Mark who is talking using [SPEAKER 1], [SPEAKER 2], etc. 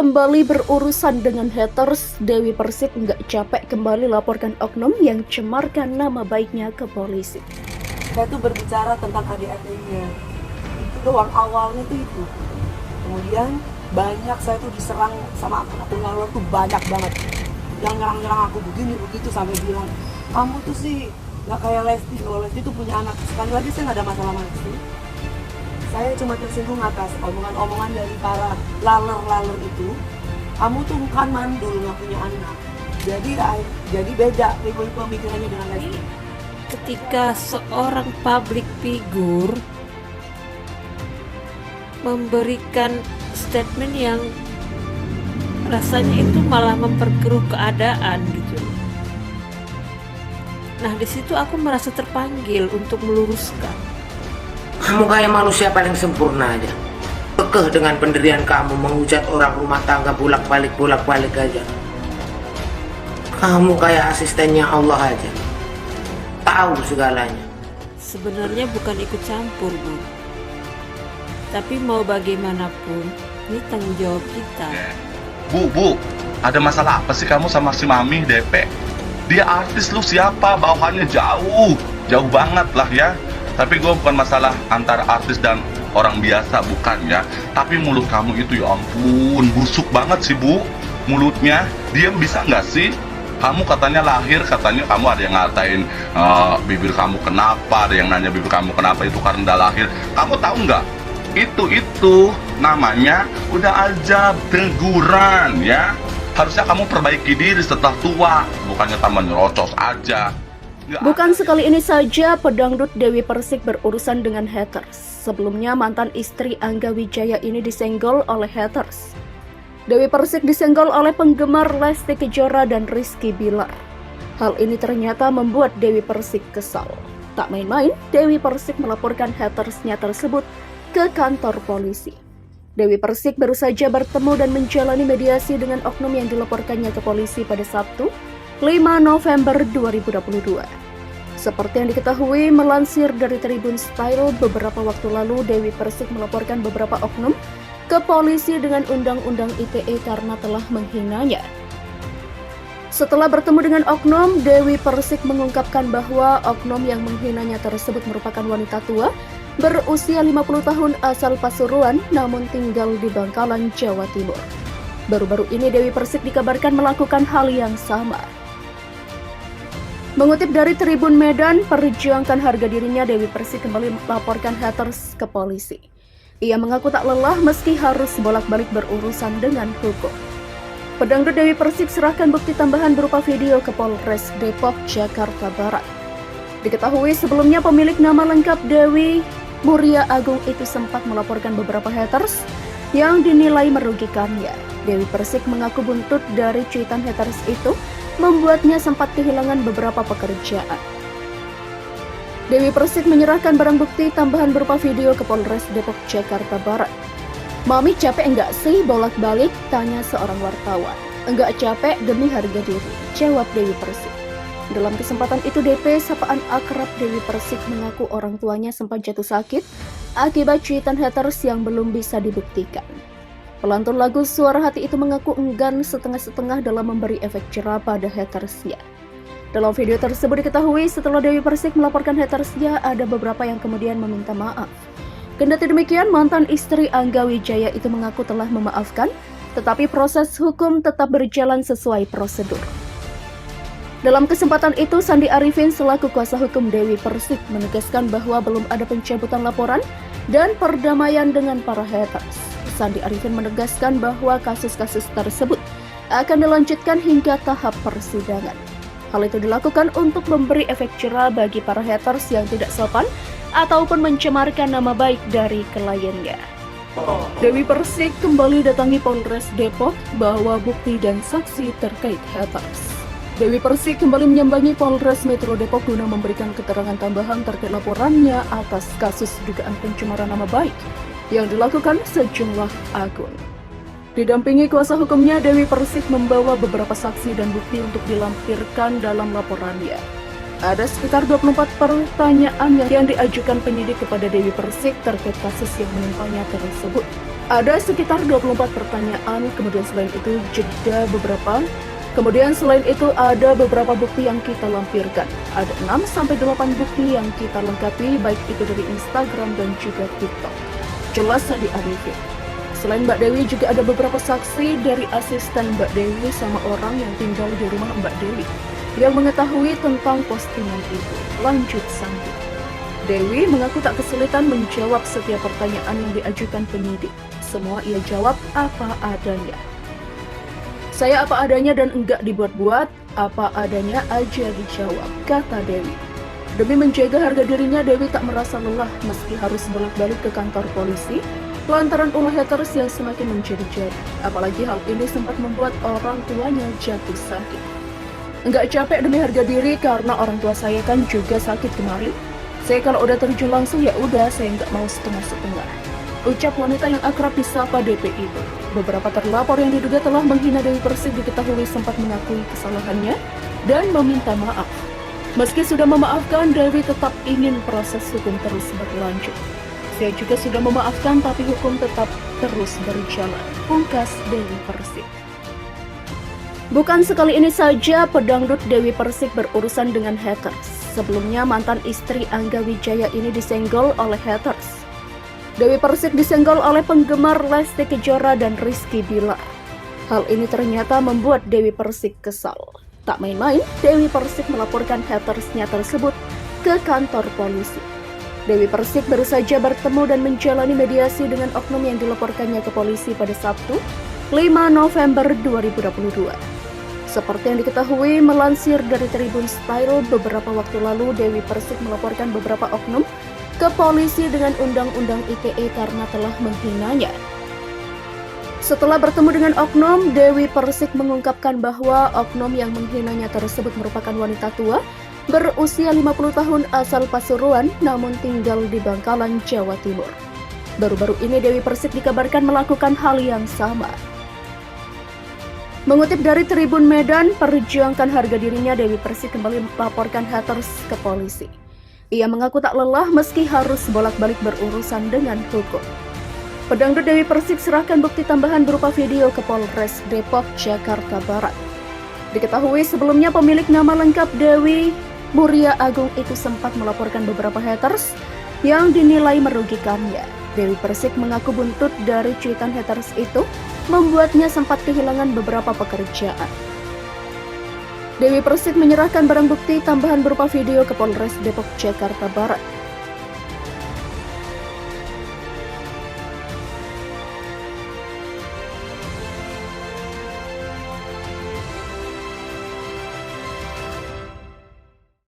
[SPEAKER 1] Kembali berurusan dengan haters, Dewi Persik nggak capek kembali laporkan oknum yang cemarkan nama baiknya ke polisi.
[SPEAKER 2] Saya tuh berbicara tentang adik-adiknya. Itu doang awalnya tuh itu. Kemudian banyak saya tuh diserang sama akun luar tuh banyak banget. Yang nyerang-nyerang aku begini begitu sampai bilang, kamu tuh sih nggak kayak Lesti. Kalau Lesti tuh punya anak. Sekali lagi saya nggak ada masalah sama Lesti. Saya cuma tersinggung atas omongan-omongan dari para laler-laler itu. Kamu tuh bukan mandul, nggak punya anak. Jadi beda pemikirannya dengan Lesti.
[SPEAKER 3] Ketika seorang public figure memberikan statement yang rasanya itu malah memperkeruh keadaan gitu. Nah, di situ aku merasa terpanggil untuk meluruskan.
[SPEAKER 4] Kamu kayak manusia paling sempurna aja. Kekeh dengan pendirian kamu menghujat orang rumah tangga bolak-balik aja. Kamu kayak asistennya Allah aja. Tahu segalanya.
[SPEAKER 3] Sebenarnya bukan ikut campur, Bu. Tapi mau bagaimanapun, ini tanggung jawab kita.
[SPEAKER 5] Bu, ada masalah apa sih kamu sama si Mami DP? Dia artis, lu siapa? Bawahannya jauh banget lah ya. Tapi gue bukan masalah antara artis dan orang biasa, bukan ya. Tapi mulut kamu itu ya ampun, busuk banget sih Bu. Mulutnya, dia bisa nggak sih? Kamu katanya lahir, katanya kamu ada yang ngatain bibir kamu kenapa, ada yang nanya bibir kamu kenapa itu karena udah lahir. Kamu tahu nggak? Itu namanya udah aja teguran ya. Harusnya kamu perbaiki diri setelah tua, bukannya tambah nyerocos aja.
[SPEAKER 1] Bukan sekali ini saja pedangdut Dewi Persik berurusan dengan haters. Sebelumnya mantan istri Angga Wijaya ini disenggol oleh haters. Dewi Persik disenggol oleh penggemar Lesti Kejora dan Rizky Bilar. Hal ini ternyata membuat Dewi Persik kesal. Tak main-main, Dewi Persik melaporkan hatersnya tersebut ke kantor polisi. Dewi Persik baru saja bertemu dan menjalani mediasi dengan oknum yang dilaporkannya ke polisi pada Sabtu, 5 November 2022. Seperti yang diketahui melansir dari Tribun Style, beberapa waktu lalu Dewi Persik melaporkan beberapa oknum ke polisi dengan Undang-Undang ITE karena telah menghinanya. Setelah bertemu dengan oknum, Dewi Persik mengungkapkan bahwa oknum yang menghinanya tersebut merupakan wanita tua berusia 50 tahun asal Pasuruan namun tinggal di Bangkalan, Jawa Timur. Baru-baru ini Dewi Persik dikabarkan melakukan hal yang sama. Mengutip dari Tribun Medan, perjuangkan harga dirinya, Dewi Persik kembali melaporkan haters ke polisi. Ia mengaku tak lelah meski harus bolak-balik berurusan dengan hukum. Pedangdut Dewi Persik serahkan bukti tambahan berupa video ke Polres Depok, Jakarta Barat. Diketahui sebelumnya pemilik nama lengkap Dewi Muria Agung itu sempat melaporkan beberapa haters yang dinilai merugikannya. Dewi Persik mengaku buntut dari cuitan haters itu membuatnya sempat kehilangan beberapa pekerjaan. Dewi Persik menyerahkan barang bukti tambahan berupa video ke Polres Depok, Jakarta Barat. Mami capek enggak sih bolak-balik? Tanya seorang wartawan. Enggak capek demi harga diri, jawab Dewi Persik. Dalam kesempatan itu DP, sapaan akrab Dewi Persik mengaku orang tuanya sempat jatuh sakit akibat cuitan haters yang belum bisa dibuktikan. Pelantun lagu Suara Hati itu mengaku enggan setengah-setengah dalam memberi efek jerah pada hatersnya. Dalam video tersebut diketahui setelah Dewi Persik melaporkan hatersnya, ada beberapa yang kemudian meminta maaf. Kendati demikian, mantan istri Angga Wijaya itu mengaku telah memaafkan, tetapi proses hukum tetap berjalan sesuai prosedur. Dalam kesempatan itu, Sandi Arifin selaku kuasa hukum Dewi Persik menegaskan bahwa belum ada pencabutan laporan dan perdamaian dengan para haters. Sandi Arifin menegaskan bahwa kasus-kasus tersebut akan dilanjutkan hingga tahap persidangan. Hal itu dilakukan untuk memberi efek jerah bagi para haters yang tidak sopan ataupun mencemarkan nama baik dari kliennya. Dewi Persik kembali datangi Polres Depok bawa bukti dan saksi terkait haters. Dewi Persik kembali menyambangi Polres Metro Depok guna memberikan keterangan tambahan terkait laporannya atas kasus dugaan pencemaran nama baik yang dilakukan sejumlah akun. Didampingi kuasa hukumnya, Dewi Persik membawa beberapa saksi dan bukti untuk dilampirkan dalam laporannya. Ada sekitar 24 pertanyaan yang diajukan penyidik kepada Dewi Persik terkait kasus yang menimpanya tersebut. Ada sekitar 24 pertanyaan, kemudian selain itu jeda beberapa. Kemudian selain itu ada beberapa bukti yang kita lampirkan. Ada 6-8 bukti yang kita lengkapi, baik itu dari Instagram dan juga TikTok. Jelas di ADV. Selain Mbak Dewi juga ada beberapa saksi dari asisten Mbak Dewi sama orang yang tinggal di rumah Mbak Dewi yang mengetahui tentang postingan itu. Lanjut sambung. Dewi mengaku tak kesulitan menjawab setiap pertanyaan yang diajukan penyidik. Semua ia jawab apa adanya. Saya apa adanya dan enggak dibuat-buat, apa adanya aja dijawab, kata Dewi. Demi menjaga harga dirinya, Dewi tak merasa lelah meski harus bolak-balik ke kantor polisi lantaran ulah haters yang semakin menjadi-jadi. Apalagi hal ini sempat membuat orang tuanya jatuh sakit. Enggak capek demi harga diri karena orang tua saya kan juga sakit kemarin. Saya kalau udah terjun langsung ya udah, saya nggak mau setengah-setengah. Ucap wanita yang akrab disapa DP itu. Beberapa terlapor yang diduga telah menghina Dewi Persik diketahui sempat mengakui kesalahannya dan meminta maaf. Meski sudah memaafkan, Dewi tetap ingin proses hukum terus berlanjut. Saya juga sudah memaafkan tapi hukum tetap terus berjalan, pungkas Dewi Persik. Bukan sekali ini saja pedangdut Dewi Persik berurusan dengan haters. Sebelumnya mantan istri Angga Wijaya ini disenggol oleh haters. Dewi Persik disenggol oleh penggemar Lesti Kejora dan Rizky Bilar. Hal ini ternyata membuat Dewi Persik kesal. Tak main-main, Dewi Persik melaporkan hatersnya tersebut ke kantor polisi. Dewi Persik baru saja bertemu dan menjalani mediasi dengan oknum yang dilaporkannya ke polisi pada Sabtu, 5 November 2022. Seperti yang diketahui, melansir dari Tribun Style, beberapa waktu lalu Dewi Persik melaporkan beberapa oknum ke polisi dengan Undang-Undang ITE karena telah menghinanya. Setelah bertemu dengan oknum, Dewi Persik mengungkapkan bahwa oknum yang menghinanya tersebut merupakan wanita tua berusia 50 tahun asal Pasuruan namun tinggal di Bangkalan, Jawa Timur. Baru-baru ini Dewi Persik dikabarkan melakukan hal yang sama. Mengutip dari Tribun Medan, perjuangkan harga dirinya, Dewi Persik kembali melaporkan haters ke polisi. Ia mengaku tak lelah meski harus bolak-balik berurusan dengan hukum. Pedangdut Dewi Persik serahkan bukti tambahan berupa video ke Polres Depok, Jakarta Barat. Diketahui sebelumnya pemilik nama lengkap Dewi Muria Agung itu sempat melaporkan beberapa haters yang dinilai merugikannya. Dewi Persik mengaku buntut dari cuitan haters itu membuatnya sempat kehilangan beberapa pekerjaan. Dewi Persik menyerahkan barang bukti tambahan berupa video ke Polres Depok, Jakarta Barat.